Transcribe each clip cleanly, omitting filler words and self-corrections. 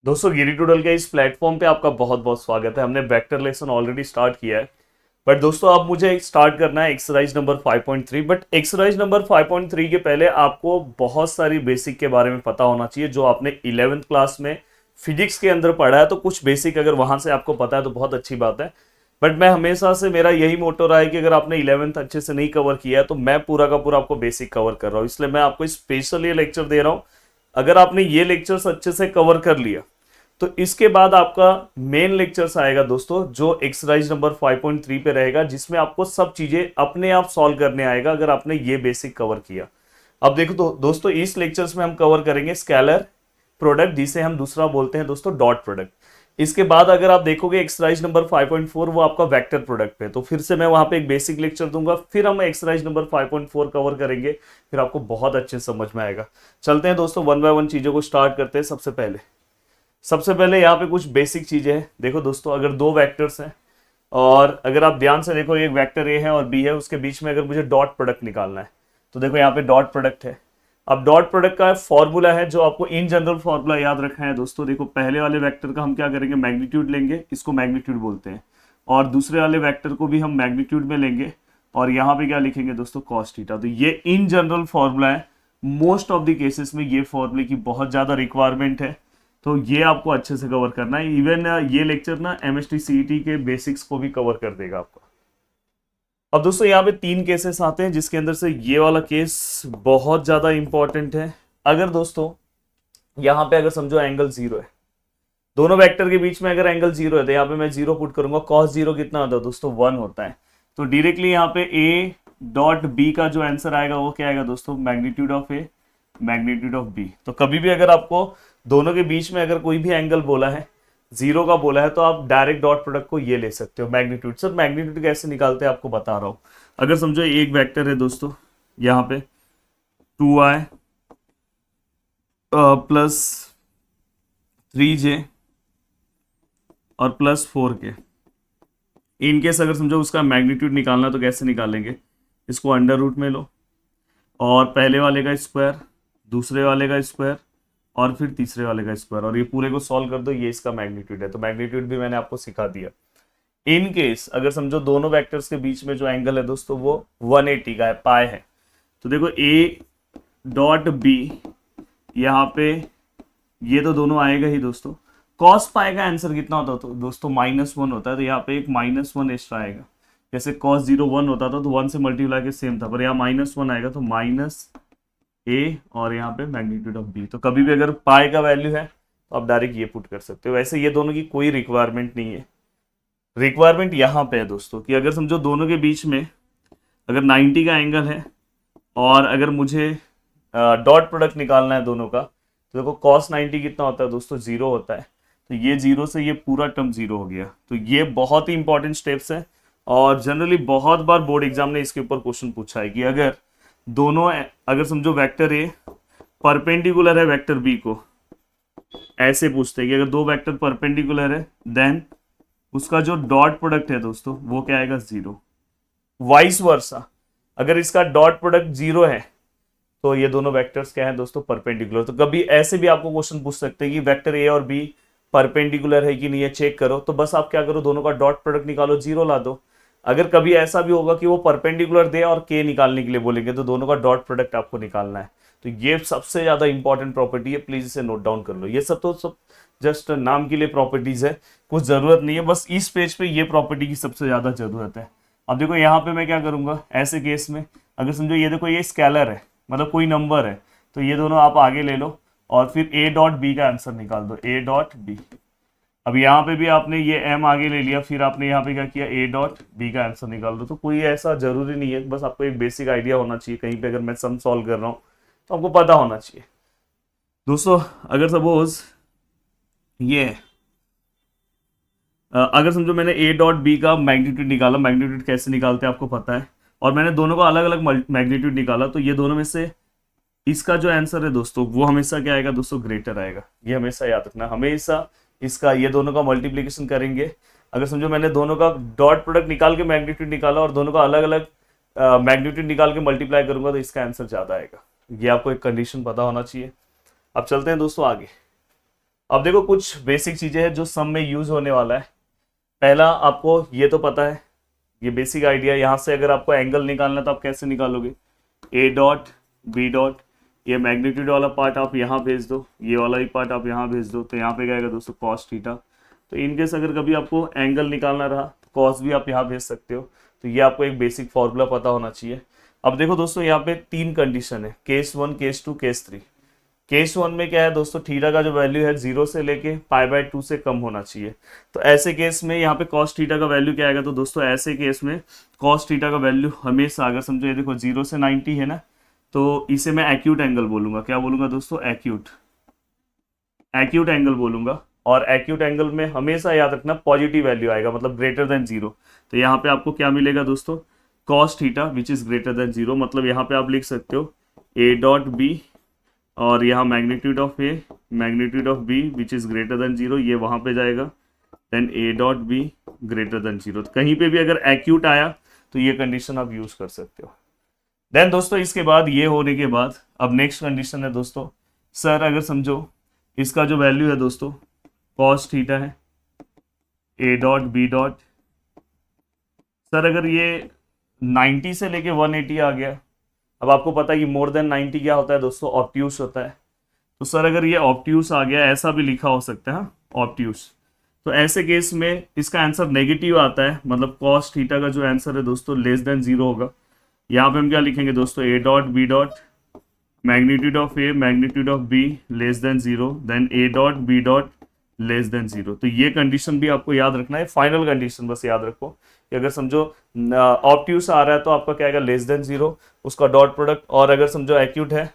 दोस्तों गिरी टूडल के इस प्लेटफॉर्म पे आपका बहुत बहुत स्वागत है। हमने वेक्टर लेसन ऑलरेडी स्टार्ट किया है, बट दोस्तों अब मुझे स्टार्ट करना है exercise number 5.3। But exercise number 5.3 के पहले आपको बहुत सारी बेसिक के बारे में पता होना चाहिए जो आपने 11th क्लास में फिजिक्स के अंदर पढ़ा है। तो कुछ बेसिक अगर वहां से आपको पता है तो बहुत अच्छी बात है। बट मैं हमेशा से मेरा यही मोटो रहा है कि अगर आपने 11th अच्छे से नहीं कवर किया है तो मैं पूरा का पूरा आपको बेसिक कवर कर रहा हूँ, इसलिए मैं आपको स्पेशल ये लेक्चर दे रहा हूँ। अगर आपने ये लेक्चर्स अच्छे से कवर कर लिया तो इसके बाद आपका मेन लेक्चर्स आएगा दोस्तों, जो एक्सरसाइज नंबर 5.3 पे रहेगा, जिसमें आपको सब चीजें अपने आप सॉल्व करने आएगा अगर आपने ये बेसिक कवर किया। अब देखो तो दोस्तों इस लेक्चर्स में हम कवर करेंगे स्केलर प्रोडक्ट, जिसे हम दूसरा बोलते हैं दोस्तों डॉट प्रोडक्ट। इसके बाद अगर आप देखोगे एक्सरसाइज नंबर 5.4 वो आपका वेक्टर प्रोडक्ट पे, तो फिर से मैं वहां पे एक बेसिक लेक्चर दूंगा, फिर हम एक्सरसाइज नंबर 5.4 कवर करेंगे, फिर आपको बहुत अच्छे समझ में आएगा। चलते हैं दोस्तों वन बाय वन चीजों को स्टार्ट करते हैं। सबसे पहले यहाँ पे कुछ बेसिक चीजें हैं। देखो दोस्तों, अगर दो वेक्टर्स हैं और अगर आप ध्यान से देखो, एक वेक्टर ए है और बी है, उसके बीच में अगर मुझे डॉट प्रोडक्ट निकालना है तो देखो यहाँ पे डॉट प्रोडक्ट है। अब डॉट प्रोडक्ट का फॉर्मूला है जो आपको इन जनरल फॉर्मूला याद रखना है दोस्तों। देखो पहले वाले वेक्टर का हम क्या करेंगे, मैग्नीट्यूड लेंगे, इसको मैग्नीट्यूड बोलते हैं, और दूसरे वाले वेक्टर को भी हम मैग्नीट्यूड में लेंगे और यहाँ पे क्या लिखेंगे दोस्तों, कॉस थीटा। तो ये इन जनरल फॉर्मूला है। मोस्ट ऑफ द केसेस में ये फॉर्मूले की बहुत ज्यादा रिक्वायरमेंट है, तो ये आपको अच्छे से कवर करना है। इवन ये लेक्चर ना एमएसटी सीईटी के बेसिक्स को भी कवर कर देगा आपको। अब दोस्तों यहाँ पे तीन केसेस आते हैं, जिसके अंदर से ये वाला केस बहुत ज्यादा इंपॉर्टेंट है। अगर दोस्तों यहाँ पे अगर समझो एंगल जीरो है, दोनों वेक्टर के बीच में अगर एंगल जीरो है तो यहाँ पे मैं जीरो पुट करूंगा, कॉस जीरो कितना होता है दोस्तों, 1 होता है। तो डायरेक्टली यहाँ पे ए डॉट बी का जो आंसर आएगा वो क्या आएगा दोस्तों, magnitude of A magnitude of B. तो कभी भी अगर आपको दोनों के बीच में अगर कोई भी एंगल बोला है, जीरो का बोला है, तो आप डायरेक्ट डॉट प्रोडक्ट को ये ले सकते हो, मैग्नीट्यूड। सर मैग्नीट्यूड कैसे निकालते हैं आपको बता रहा हूं। अगर समझो एक वेक्टर है दोस्तों, यहाँ पे 2i प्लस 3j और प्लस 4k, इनकेस अगर समझो उसका मैग्नीट्यूड निकालना तो कैसे निकालेंगे, इसको अंडर रूट में लो और पहले वाले का स्क्वायर, दूसरे वाले का स्क्वायर और फिर तीसरे वाले का स्क्वायर, और ये पूरे को सॉल्व कर दो, ये इसका मैग्नीट्यूड है। तो मैग्नीट्यूड भी मैंने आपको सिखा दिया। इन केस अगर समझो दोनों वेक्टर्स के बीच में जो एंगल है दोस्तों वो 180 का है, पाई है, तो देखो ए डॉट बी, यहाँ पे ये तो दोनों आएगा ही दोस्तों। कॉस पाई का आंसर कितना होता है तो दोस्तों -1 होता है, तो यहाँ पे एक -1 एक्स्ट्रा आएगा। जैसे cos 0 1 होता था तो 1 से मल्टीप्लाई के सेम था, पर यहाँ -1 आएगा तो माइनस ए और यहाँ पे मैग्नीट्यूड ऑफ बी। तो कभी भी अगर पाई का वैल्यू है तो आप डायरेक्ट ये पुट कर सकते हो। वैसे ये दोनों की कोई रिक्वायरमेंट नहीं है। रिक्वायरमेंट यहाँ पे है दोस्तों कि अगर समझो दोनों के बीच में अगर 90 का एंगल है और अगर मुझे डॉट प्रोडक्ट निकालना है दोनों का, तो देखो cos 90 कितना होता है दोस्तों, 0 होता है। तो ये 0 से ये पूरा टर्म 0 हो गया। तो ये बहुत ही इंपॉर्टेंट स्टेप्स है और जनरली बहुत बार बोर्ड एग्जाम ने इसके ऊपर क्वेश्चन पूछा है कि अगर दोनों, अगर समझो वेक्टर ए परपेंडिकुलर है वेक्टर बी को, ऐसे पूछते हैं कि अगर दो वेक्टर परपेंडिकुलर है देन उसका जो डॉट प्रोडक्ट है दोस्तों वो क्या आएगा, 0। वाइस वर्सा, अगर इसका डॉट प्रोडक्ट 0 है तो ये दोनों वेक्टर्स क्या है दोस्तों, परपेंडिकुलर। तो कभी ऐसे भी आपको क्वेश्चन पूछ सकते हैं कि वेक्टर ए और बी परपेंडिकुलर है कि नहीं है, चेक करो। तो बस आप क्या करो, दोनों का डॉट प्रोडक्ट निकालो, 0 ला दो। अगर कभी ऐसा भी होगा कि वो परपेंडिकुलर दे और के निकालने के लिए बोलेंगे तो दोनों का डॉट प्रोडक्ट आपको निकालना है। तो ये सबसे ज्यादा इंपॉर्टेंट प्रॉपर्टी है, प्लीज इसे नोट डाउन कर लो। ये सब तो सब जस्ट नाम के लिए प्रॉपर्टीज है, कुछ जरूरत नहीं है, बस इस पेज पे ये प्रॉपर्टी की सबसे ज्यादा जरूरत है। अब देखो यहाँ पे मैं क्या करूंगा, ऐसे केस में अगर समझो ये देखो ये स्केलर है, मतलब कोई नंबर है, तो ये दोनों आप आगे ले लो और फिर ए डॉट बी का आंसर निकाल दो, ए डॉट बी। अब यहाँ पे भी आपने ये m आगे ले लिया, फिर आपने यहाँ पे क्या किया, a डॉट बी का आंसर निकाल दो। तो कोई ऐसा जरूरी नहीं है, बस आपको एक बेसिक आइडिया होना चाहिए। कहीं पे अगर मैं सम सॉल्व कर रहा हूँ तो आपको पता होना चाहिए दोस्तों। अगर सपोज ये अगर समझो मैंने a डॉट बी का मैग्नीट्यूड निकाला, मैग्नीट्यूड कैसे निकालते हैं आपको पता है, और मैंने दोनों का अलग अलग मैग्नीट्यूड निकाला, तो ये दोनों में से इसका जो आंसर है दोस्तों वो हमेशा क्या आएगा दोस्तों, ग्रेटर आएगा। ये हमेशा याद रखना, हमेशा इसका ये दोनों का मल्टीप्लिकेशन करेंगे। अगर समझो मैंने दोनों का डॉट प्रोडक्ट निकाल के मैग्नीट्यूड निकाला और दोनों का अलग अलग मैग्नीट्यूड निकाल के मल्टीप्लाई करूंगा तो इसका आंसर ज्यादा आएगा। ये आपको एक कंडीशन पता होना चाहिए। अब चलते हैं दोस्तों आगे। अब देखो कुछ बेसिक चीजें हैं जो सम में यूज होने वाला है। पहला आपको ये तो पता है, ये बेसिक आइडिया। यहाँ से अगर आपको एंगल निकालना तो आप कैसे निकालोगे, ए डॉट बी डॉट, ये मैग्नीट्यूड वाला पार्ट आप यहाँ भेज दो, ये वाला ही पार्ट आप यहाँ भेज दो, तो यहाँ पे क्या आएगा दोस्तों कॉस थीटा। तो इनकेस अगर कभी आपको एंगल निकालना रहा तो कॉस भी आप यहाँ भेज सकते हो। तो ये आपको एक बेसिक फॉर्मूला पता होना चाहिए। अब देखो दोस्तों यहाँ पे 3 कंडीशन है, केस 1, केस 2, केस 3। केस 1 में क्या है दोस्तों, थीटा का जो वैल्यू है 0 से लेके π/2 से कम होना चाहिए। तो ऐसे केस में यहाँ पे कॉस थीटा का वैल्यू क्या आएगा, तो दोस्तों ऐसे केस में कॉस थीटा का वैल्यू हमेशा, अगर समझो ये देखो 0 से 90 है ना, तो इसे मैं एक्यूट एंगल बोलूंगा। क्या बोलूंगा दोस्तों, एक्यूट एंगल बोलूंगा। और एक्यूट एंगल में हमेशा याद रखना पॉजिटिव वैल्यू आएगा, मतलब ग्रेटर देन 0। तो यहाँ पे आपको क्या मिलेगा दोस्तों, cos theta which is greater than 0। मतलब यहाँ पे आप लिख सकते हो ए डॉट बी, और यहाँ magnitude of A, magnitude of B which is greater than 0, ये वहां पे जाएगा। Then A dot B greater than 0। तो कहीं पे भी अगर एक्यूट आया तो ये कंडीशन आप यूज कर सकते हो। देन दोस्तों इसके बाद ये होने के बाद अब नेक्स्ट कंडीशन है दोस्तों, सर अगर समझो इसका जो वैल्यू है दोस्तों कॉस थीटा है, A dot B dot, sir अगर ये 90 से लेके 180 आ गया। अब आपको पता है कि मोर देन 90 क्या होता है दोस्तों, ऑब्ट्यूस होता है। तो सर अगर ये ऑब्ट्यूस आ गया, ऐसा भी लिखा हो सकता है ऑब्ट्यूस, तो ऐसे केस में इसका आंसर नेगेटिव आता है, मतलब कॉस थीटा का जो आंसर है दोस्तों लेस देन 0 होगा। यहाँ पे हम क्या लिखेंगे दोस्तों, A dot B dot magnitude of A magnitude of B less than 0, then A dot B dot less than 0। तो ये कंडीशन भी आपको याद रखना है, फाइनल कंडीशन बस याद रखो कि अगर समझो ऑब्ट्यूस आ रहा है तो आपका क्या आएगा, लेस देन 0, उसका डॉट प्रोडक्ट। और अगर समझो एक्यूट है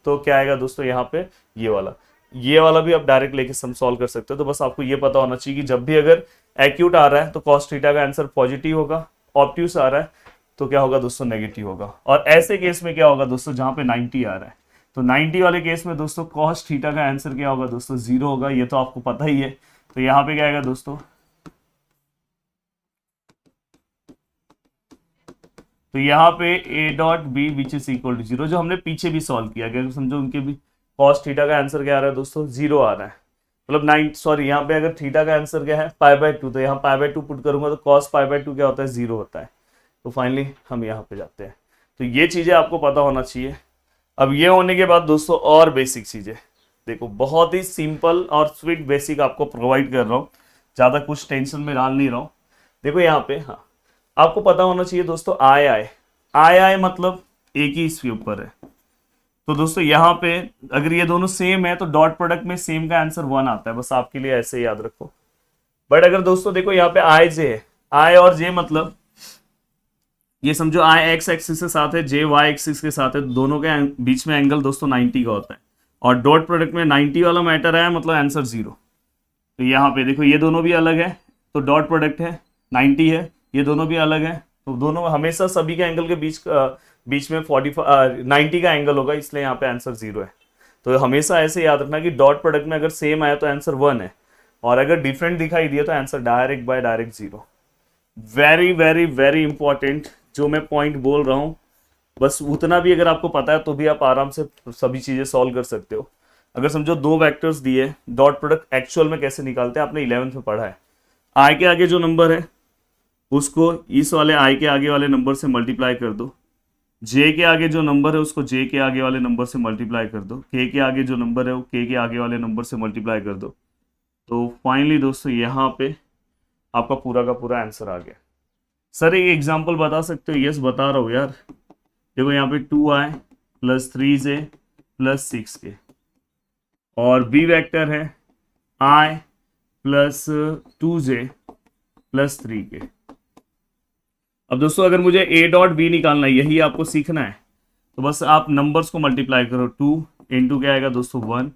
तो क्या आएगा दोस्तों यहाँ पे ये वाला भी आप डायरेक्ट लेके सम सॉल्व कर सकते हो। तो बस आपको ये पता होना चाहिए कि जब भी अगर एक्यूट आ रहा है तो कॉस थीटा का आंसर पॉजिटिव होगा, ऑब्ट्यूस आ रहा है तो क्या होगा दोस्तों, नेगेटिव होगा। और ऐसे केस में क्या होगा दोस्तों, जहां पे 90 आ रहा है, तो 90 वाले केस में दोस्तों कॉस थीटा का आंसर क्या होगा दोस्तों, 0 होगा। ये तो आपको पता ही है। तो यहाँ पे क्या आएगा दोस्तों, तो यहाँ पे A dot B which is equal to 0, जो हमने पीछे भी सॉल्व किया, अगर समझो उनके भी कॉस थीटा का आंसर क्या आ रहा है दोस्तों, 0 आ रहा है। मतलब 9 सॉरी यहाँ पे अगर थीटा का आंसर क्या है π/2, तो यहाँ π/2 पुट करूंगा तो कॉस π/2 क्या होता है, 0 होता है। तो फाइनली हम यहाँ पे जाते हैं। तो ये चीजें आपको पता होना चाहिए। अब ये होने के बाद दोस्तों और बेसिक चीजें देखो, बहुत ही सिंपल और स्वीट बेसिक आपको प्रोवाइड कर रहा हूँ, ज्यादा कुछ टेंशन में डाल नहीं रहा हूँ। देखो यहाँ पे, हाँ आपको पता होना चाहिए दोस्तों आई मतलब एक ही इसके ऊपर है। तो दोस्तों यहाँ पे अगर ये दोनों सेम है तो डॉट प्रोडक्ट में सेम का आंसर 1 आता है, बस आपके लिए ऐसे याद रखो। बट अगर दोस्तों देखो यहाँ पे आई जे है, आई और जे मतलब ये समझो आई एक्स एक्सिस के साथ है, जे वाई एक्सिस के साथ है, दोनों के बीच में एंगल दोस्तों 90 का होता है। और डॉट प्रोडक्ट में 90 वाला मैटर है, मतलब आंसर 0। तो यहाँ पे देखो ये दोनों भी अलग है, तो डॉट प्रोडक्ट है 90 है, ये दोनों भी अलग है, तो दोनों हमेशा सभी के एंगल के बीच में 90 का एंगल होगा, इसलिए यहाँ पे आंसर 0 है। तो हमेशा ऐसे याद रखना कि डॉट प्रोडक्ट में अगर सेम आया तो आंसर 1 है, और अगर डिफरेंट दिखाई दिया तो answer direct by direct 0। Very very very important जो मैं पॉइंट बोल रहा हूँ, बस उतना भी अगर आपको पता है तो भी आप आराम से सभी चीजें सॉल्व कर सकते हो। अगर समझो 2 वेक्टर्स दिए, डॉट प्रोडक्ट एक्चुअल में कैसे निकालते हैं आपने 11th में पढ़ा है। आई के आगे जो नंबर है उसको इस वाले आई के आगे वाले नंबर से मल्टीप्लाई कर दो, जे के आगे जो नंबर है उसको जे के आगे वाले नंबर से मल्टीप्लाई कर दो, के के आगे जो नंबर है वो के के आगे वाले नंबर से मल्टीप्लाई कर दो। तो फाइनली दोस्तों यहाँ पे आपका पूरा का पूरा आंसर आ गया। सर एक एग्जांपल बता सकते हो? यस बता रहा हूँ यार। देखो यहाँ पे 2i + 3j + 6k, और बी वेक्टर है i + 2j + 3k। अब दोस्तों अगर मुझे a डॉट बी निकालना है, यही आपको सीखना है, तो बस आप नंबर्स को मल्टीप्लाई करो। 2 इंटू क्या आएगा दोस्तों 1,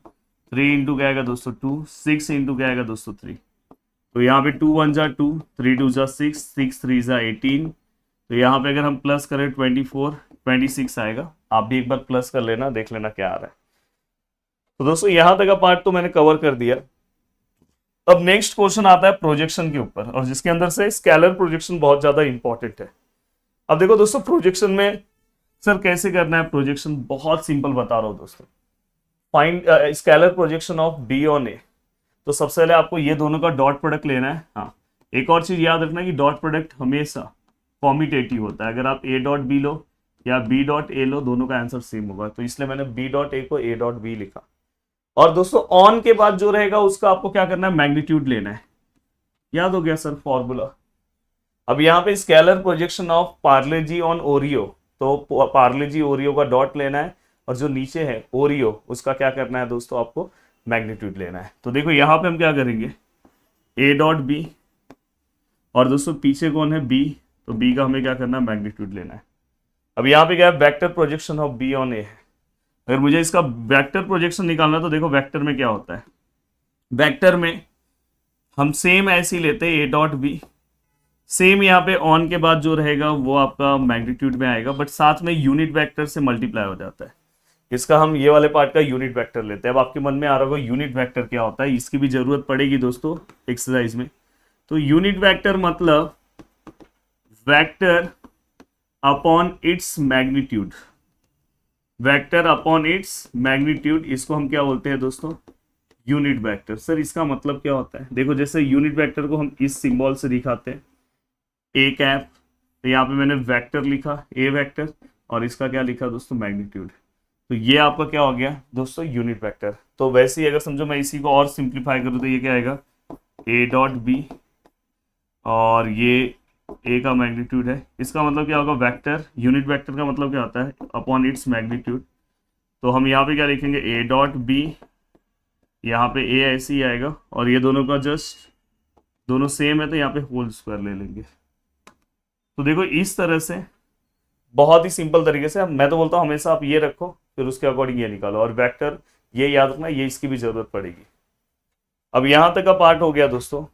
3 इंटू क्या आएगा दोस्तों 2, 6 इंटू क्या आएगा दोस्तों 3। तो यहाँ पे 2 1 जा 2, 3 2 जा 6, 6 3 जा 18। तो यहाँ पे अगर हम प्लस करें 24, 26 आएगा। आप भी एक बार प्लस कर लेना, देख लेना क्या आ रहा है। तो दोस्तों यहाँ तक का पार्ट तो मैंने कवर कर दिया। अब नेक्स्ट क्वेश्चन आता है प्रोजेक्शन के ऊपर, और जिसके अंदर से स्केलर प्रोजेक्शन बहुत ज्यादा इंपॉर्टेंट है। अब देखो दोस्तों प्रोजेक्शन में सर कैसे करना है प्रोजेक्शन, बहुत सिंपल बता रहा हूं दोस्तों। Find scalar projection of B on A. तो सबसे पहले आपको ये दोनों का डॉट प्रोडक्ट लेना है। हाँ, एक और चीज याद रखना कि डॉट प्रोडक्ट हमेशा कॉम्यूटेटिव होता है। अगर आप ए डॉट बी लो या बी डॉट ए लो, दोनों का आंसर सेम होगा, तो इसलिए मैंने बी डॉट ए को ए डॉट बी लिखा। और दोस्तों ऑन के बाद जो रहेगा उसका आपको क्या करना है, मैग्नीट्यूड लेना है। याद हो गया सर फॉर्मूला। अब यहाँ पे scalar projection of Parle G on Oreo, तो पार्ले जी ओरियो का डॉट लेना है, और जो नीचे है ओरियो उसका क्या करना है दोस्तों, आपको मैग्नीट्यूड लेना है। तो देखो यहाँ पे हम क्या करेंगे, ए डॉट बी, और दोस्तों पीछे कौन है, बी, तो बी का हमें क्या करना है, मैग्नीट्यूड लेना है। अब यहाँ पे क्या है, vector projection of B on A है। अगर मुझे इसका वेक्टर प्रोजेक्शन निकालना है तो देखो वेक्टर में क्या होता है, वेक्टर में हम सेम ऐसे ही लेते हैं, ए डॉट बी, सेम यहाँ पे ऑन के बाद जो रहेगा वो आपका मैग्नीट्यूड में आएगा, बट साथ में यूनिट वेक्टर से मल्टीप्लाई हो जाता है। इसका हम ये वाले पार्ट का यूनिट वेक्टर लेते हैं। अब आपके मन में आ रहा होगा यूनिट वेक्टर क्या होता है, इसकी भी जरूरत पड़ेगी दोस्तों एक्सरसाइज में। तो यूनिट वेक्टर मतलब vector upon its magnitude, vector upon its magnitude, इसको हम क्या बोलते हैं दोस्तों, यूनिट वेक्टर। सर इसका मतलब क्या होता है, देखो जैसे यूनिट वेक्टर को हम इस सिंबल से दिखाते हैं, ए कैप, तो यहाँ पे मैंने वेक्टर लिखा, ए वेक्टर, और इसका क्या लिखा दोस्तों, मैग्नीट्यूड। तो ये आपका क्या हो गया दोस्तों, यूनिट वेक्टर। तो वैसे ही अगर समझो मैं इसी को और सिंप्लीफाई करूँ तो ये क्या आएगा, ए डॉट बी, और ये ए का मैग्नीट्यूड है। इसका मतलब क्या होगा, वेक्टर, यूनिट वेक्टर का मतलब क्या होता है, अपॉन इट्स मैग्नीट्यूड। तो हम यहाँ पे क्या लिखेंगे, ए डॉट बी, यहाँ पे ए ऐसे ही आएगा, और ये दोनों का जस्ट दोनों सेम है तो यहाँ पे होल स्क्वायर ले लेंगे। तो देखो इस तरह से बहुत ही सिंपल तरीके से, मैं तो बोलता हूँ हमेशा आप ये रखो, फिर उसके अकॉर्डिंग ये निकालो, और वेक्टर ये याद रखना, ये इसकी भी जरूरत पड़ेगी। अब यहां तक का पार्ट हो गया दोस्तों।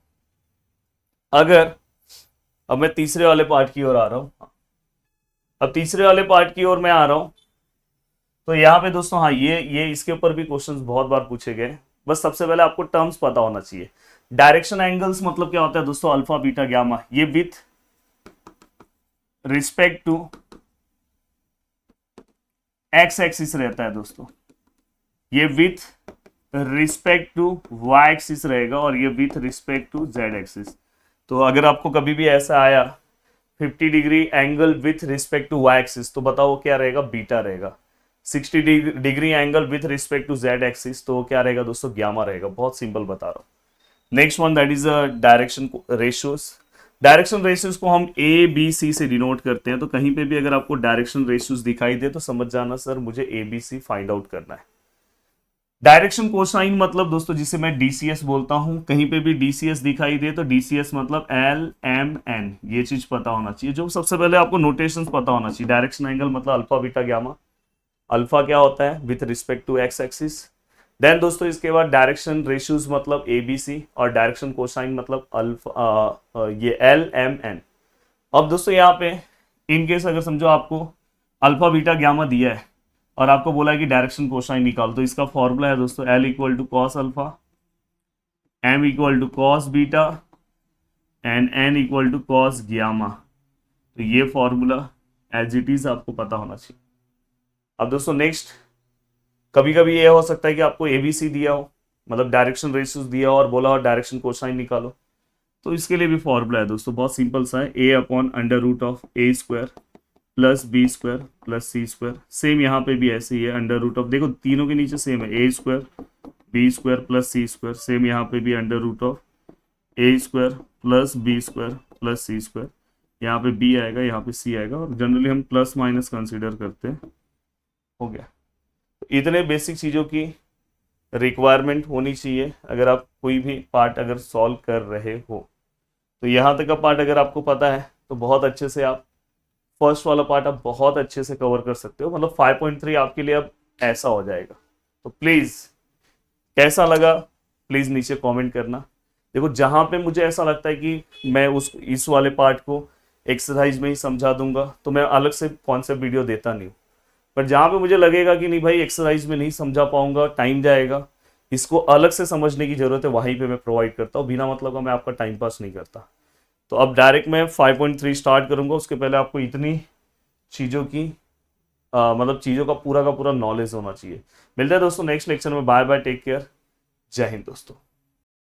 अगर अब मैं तीसरे वाले पार्ट की ओर आ रहा हूं, अब तीसरे वाले पार्ट की ओर मैं आ रहा हूं, तो यहाँ पे दोस्तों हाँ ये इसके ऊपर भी क्वेश्चंस बहुत बार पूछे गए। बस सबसे पहले आपको टर्म्स पता होना चाहिए। डायरेक्शन एंगल्स मतलब क्या होता है दोस्तों, अल्फा बीटा गामा, ये with respect to X axis रहता है दोस्तों, ये with respect to Y axis रहेगा, और ये with respect to Z axis. तो अगर आपको कभी भी ऐसा आया 50 degree angle with respect to Y axis, तो बताओ क्या रहेगा, बीटा रहेगा। 60 degree angle with respect to Z axis, तो क्या रहेगा दोस्तों, गामा रहेगा। बहुत सिंपल बता रहा हूं। Next one that is direction ratios. Direction ratios को हम ए बी सी से डिनोट करते हैं। तो कहीं पे भी अगर आपको डायरेक्शन रेशियोज दिखाई दे तो समझ जाना सर मुझे A B C find out करना है। डायरेक्शन कोसाइन मतलब दोस्तों जिसे मैं डीसीएस बोलता हूं, कहीं पे भी डीसीएस दिखाई दे तो डीसीएस मतलब एल एम एन, ये चीज पता होना चाहिए। जो सबसे पहले आपको नोटेशंस पता होना चाहिए। डायरेक्शन एंगल मतलब अल्फा बीटा गामा, अल्फा क्या होता है with respect to X axis. Then दोस्तों इसके बाद डायरेक्शन रेशियोज मतलब ए बी सी, और डायरेक्शन कोसाइन मतलब अल्फा ये एल एम एन। अब दोस्तों यहाँ पे इनकेस अगर समझो आपको अल्फा बीटा गामा दिया है और आपको बोला है कि डायरेक्शन कोसाइन निकाल, तो इसका फॉर्मूला है दोस्तों L equal to cos alpha, M equal to cos beta, and N equal to cos gamma. तो ये फॉर्मूला एज इट इज आपको पता होना चाहिए। अब दोस्तों नेक्स्ट, कभी कभी ये हो सकता है कि आपको एबीसी दिया हो, मतलब डायरेक्शन रेशियोज दिया हो और बोला हो डायरेक्शन कोसाइन निकालो, तो इसके लिए भी फॉर्मूला है दोस्तों, बहुत सिंपल सा है, A upon under root of A square plus B square plus C square. Same यहाँ पे भी ऐसे ही है, अंडर रूट ऑफ, देखो तीनों के नीचे सेम है, A square B square plus C square. Same यहाँ पे भी under root of A square plus B square plus C square. यहाँ पे बी आएगा, यहाँ पे सी आएगा, और जनरली हम प्लस माइनस कंसिडर करते हैं। हो गया। इतने बेसिक चीज़ों की रिक्वायरमेंट होनी चाहिए अगर आप कोई भी पार्ट अगर सॉल्व कर रहे हो। तो यहाँ तक का पार्ट अगर आपको पता है तो बहुत अच्छे से आप फर्स्ट वाला पार्ट आप बहुत अच्छे से कवर कर सकते हो। मतलब 5.3 आपके लिए अब ऐसा हो जाएगा। तो प्लीज़ कैसा लगा प्लीज़ नीचे कमेंट करना। देखो जहाँ पे मुझे ऐसा लगता है कि मैं इस वाले पार्ट को एक्सरसाइज में ही समझा दूंगा तो मैं अलग से कॉन्सेप्ट वीडियो देता नहीं हूँ। पर जहाँ पे मुझे लगेगा कि नहीं भाई एक्सरसाइज में नहीं समझा पाऊंगा, टाइम जाएगा, इसको अलग से समझने की जरूरत है, वहीं पे मैं प्रोवाइड करता हूँ। बिना मतलब का मैं आपका टाइम पास नहीं करता। तो अब डायरेक्ट मैं 5.3 स्टार्ट करूंगा। उसके पहले आपको इतनी चीज़ों की मतलब चीज़ों का पूरा नॉलेज होना चाहिए। मिलते हैं दोस्तों नेक्स्ट लेक्चर में। बाय बाय, टेक केयर, जय हिंद दोस्तों।